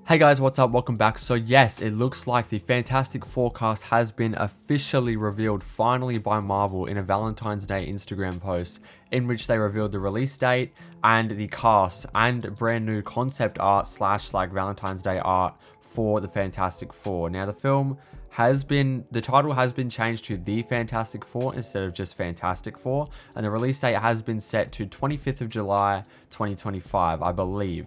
Hey guys, what's up? Welcome back. So yes, it looks like the Fantastic Four cast has been officially revealed finally by Marvel in a Valentine's Day Instagram post in which they revealed the release date and the cast and brand new concept art slash like Valentine's Day art for the Fantastic Four. Now the title has been changed to The Fantastic Four instead of just Fantastic Four, and the release date has been set to 25th of July 2025. I believe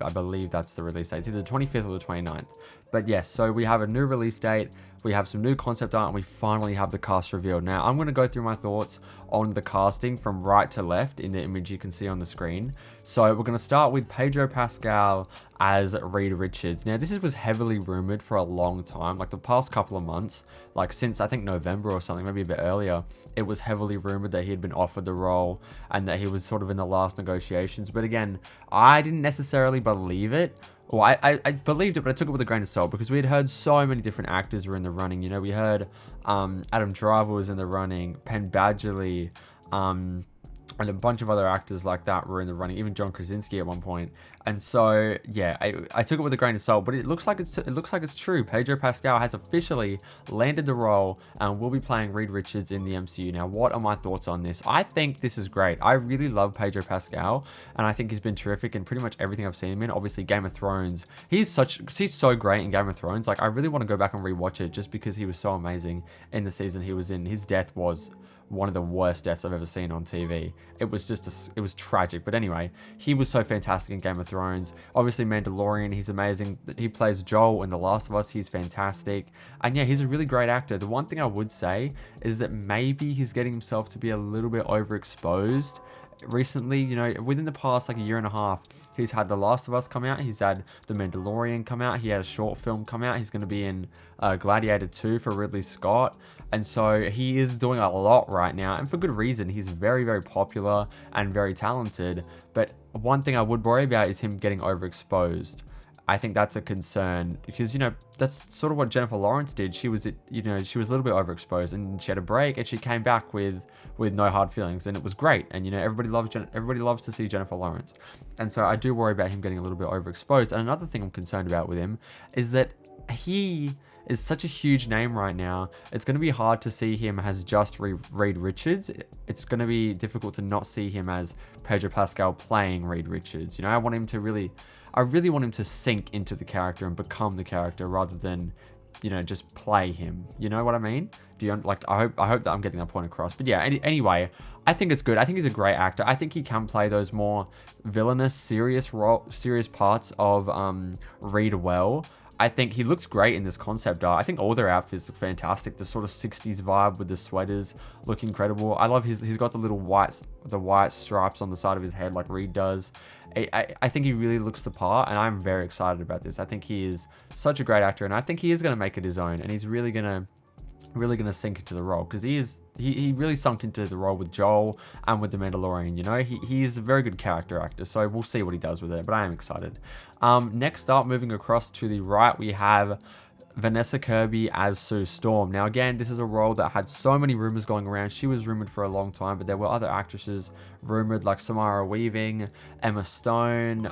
that's the release date. It's either the 25th or the 29th. But yes, so we have a new release date, we have some new concept art, and we finally have the cast revealed. Now, I'm going to go through my thoughts on the casting from right to left in the image you can see on the screen. So we're going to start with Pedro Pascal as Reed Richards. Now, this was heavily rumored for a long time, like the past couple of months, like since I think November or something, maybe a bit earlier. It was heavily rumored that he had been offered the role and that he was sort of in the last negotiations. But again, I didn't necessarily believe it. Well, I believed it, but I took it with a grain of salt because we had heard so many different actors were in the running. You know, we heard Adam Driver was in the running, Penn Badgley, and a bunch of other actors like that were in the running, even John Krasinski at one point. And so, yeah, I took it with a grain of salt, but it looks like it's true. Pedro Pascal has officially landed the role and will be playing Reed Richards in the MCU. Now, what are my thoughts on this? I think this is great. I really love Pedro Pascal, and I think he's been terrific in pretty much everything I've seen him in. Obviously, Game of Thrones. He's so great in Game of Thrones. Like, I really want to go back and rewatch it just because he was so amazing in the season he was in. His death was one of the worst deaths I've ever seen on TV. It was tragic. But anyway, he was so fantastic in Game of Thrones. Obviously, Mandalorian, he's amazing. He plays Joel in The Last of Us. He's fantastic. And yeah, he's a really great actor. The one thing I would say is that maybe he's getting himself to be a little bit overexposed recently. You know, within the past like a year and a half, he's had The Last of Us come out, he's had The Mandalorian come out, he had a short film come out, he's going to be in Gladiator 2 for Ridley Scott, and so he is doing a lot right now, and for good reason. He's very, very popular and very talented, but one thing I would worry about is him getting overexposed. I think that's a concern because, you know, that's sort of what Jennifer Lawrence did. She was a little bit overexposed and she had a break and she came back with No Hard Feelings, and it was great. And, you know, everybody loves to see Jennifer Lawrence. And so I do worry about him getting a little bit overexposed. And another thing I'm concerned about with him is that he is such a huge name right now. It's going to be hard to see him as just Reed Richards. It's going to be difficult to not see him as Pedro Pascal playing Reed Richards. You know, I really want him to sink into the character and become the character rather than, you know, just play him. You know what I mean? I hope that I'm getting that point across. But yeah, anyway, I think it's good. I think he's a great actor. I think he can play those more villainous, serious parts of Reed well. I think he looks great in this concept art. I think all their outfits look fantastic. The sort of 60s vibe with the sweaters look incredible. I love he's got the little white stripes on the side of his head like Reed does. I think he really looks the part, and I'm very excited about this. I think he is such a great actor, and I think he is going to make it his own, and he's really going to sink into the role because he really sunk into the role with Joel and with The Mandalorian. You know, he is a very good character actor, so we'll see what he does with it, but I am excited. Next up, moving across to the right, we have Vanessa Kirby as Sue Storm. Now again, this is a role that had so many rumors going around. She was rumored for a long time, but there were other actresses rumored like Samara Weaving, Emma Stone,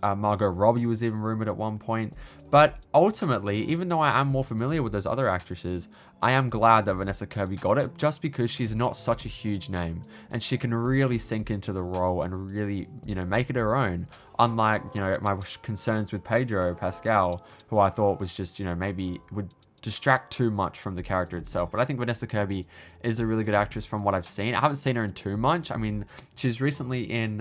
Margot Robbie was even rumored at one point. But ultimately, even though I am more familiar with those other actresses, I am glad that Vanessa Kirby got it just because she's not such a huge name and she can really sink into the role and really, you know, make it her own. Unlike, you know, my concerns with Pedro Pascal, who I thought was just, you know, maybe would distract too much from the character itself. But I think Vanessa Kirby is a really good actress from what I've seen. I haven't seen her in too much. I mean, she's recently in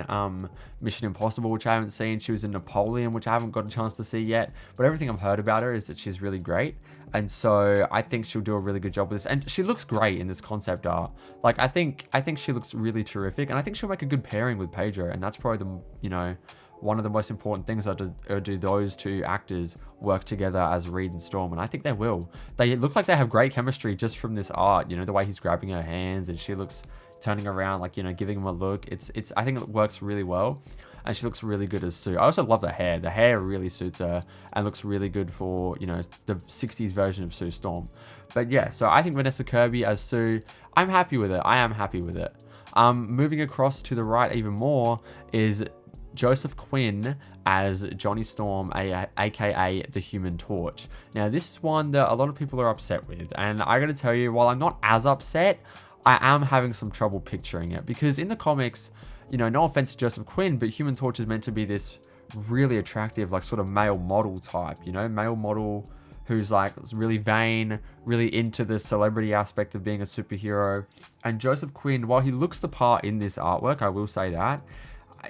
Mission Impossible, which I haven't seen. She was in Napoleon, which I haven't got a chance to see yet. But everything I've heard about her is that she's really great. And so I think she'll do a really good job with this. And she looks great in this concept art. Like, I think she looks really terrific. And I think she'll make a good pairing with Pedro. And that's probably the, you know, one of the most important things are do those two actors work together as Reed and Storm, and I think they will. They look like they have great chemistry just from this art. You know, the way he's grabbing her hands and she looks turning around, like, you know, giving him a look. I think it works really well. and she looks really good as Sue. I also love the hair. The hair really suits her and looks really good for, you know, the 60s version of Sue Storm. But yeah, so I think Vanessa Kirby as Sue, I'm happy with it. I am happy with it. Moving across to the right even more is Joseph Quinn as Johnny Storm, aka the Human Torch. Now, this is one that a lot of people are upset with, and I gotta tell you, while I'm not as upset, I am having some trouble picturing it, because in the comics, you know, no offense to Joseph Quinn, but Human Torch is meant to be this really attractive, like, sort of male model type, you know, male model who's like really vain, really into the celebrity aspect of being a superhero. And Joseph Quinn, while he looks the part in this artwork, I will say that,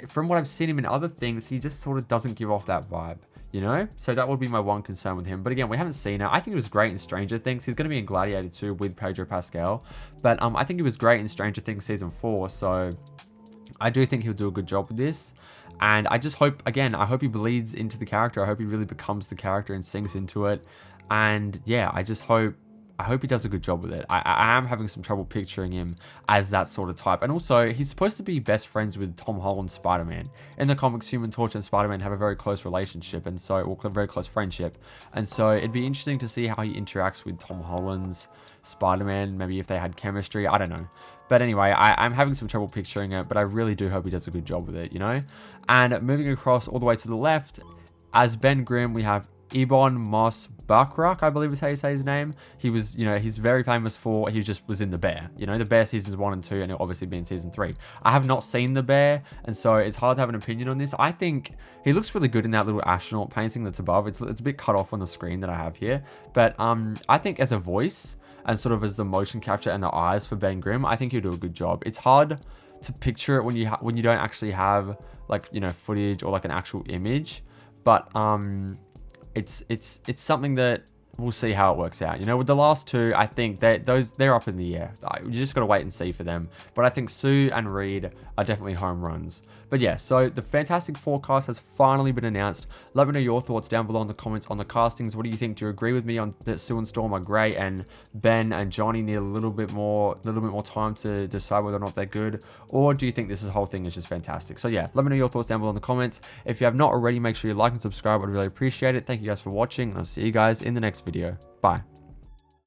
from what I've seen him in other things, he just sort of doesn't give off that vibe, you know? So that would be my one concern with him. But again, we haven't seen it. I think he was great in Stranger Things. He's going to be in Gladiator 2 with Pedro Pascal. But I think he was great in Stranger Things Season 4. So I do think he'll do a good job with this. And I just hope, again, I hope he bleeds into the character. I hope he really becomes the character and sinks into it. And yeah, I hope he does a good job with it. I am having some trouble picturing him as that sort of type. And also, he's supposed to be best friends with Tom Holland's Spider-Man. In the comics, Human Torch and Spider-Man have a very close relationship, and so, or a very close friendship. And so it'd be interesting to see how he interacts with Tom Holland's Spider-Man, maybe if they had chemistry, I don't know. But anyway, I'm having some trouble picturing it, but I really do hope he does a good job with it, you know? And moving across all the way to the left, as Ben Grimm, we have Ebon Moss-Bachrach, I believe is how you say his name. He was, you know, he's very famous for, he just was in The Bear. You know, The Bear seasons 1 and 2, and he'll obviously be in season 3. I have not seen The Bear, and so it's hard to have an opinion on this. I think he looks really good in that little astronaut painting that's above. It's a bit cut off on the screen that I have here. But I think as a voice, and sort of as the motion capture and the eyes for Ben Grimm, I think he'll do a good job. It's hard to picture it when you don't actually have, like, you know, footage or like an actual image. But it's something that we'll see how it works out. You know, with the last two, I think they're up in the air. You just got to wait and see for them. But I think Sue and Reed are definitely home runs. But yeah, so the Fantastic Four cast has finally been announced. Let me know your thoughts down below in the comments on the castings. What do you think? Do you agree with me on that Sue and Storm are great, and Ben and Johnny need a little bit more time to decide whether or not they're good? Or do you think this whole thing is just fantastic? So yeah, let me know your thoughts down below in the comments. If you have not already, make sure you like and subscribe. I'd really appreciate it. Thank you guys for watching, and I'll see you guys in the next video. Bye.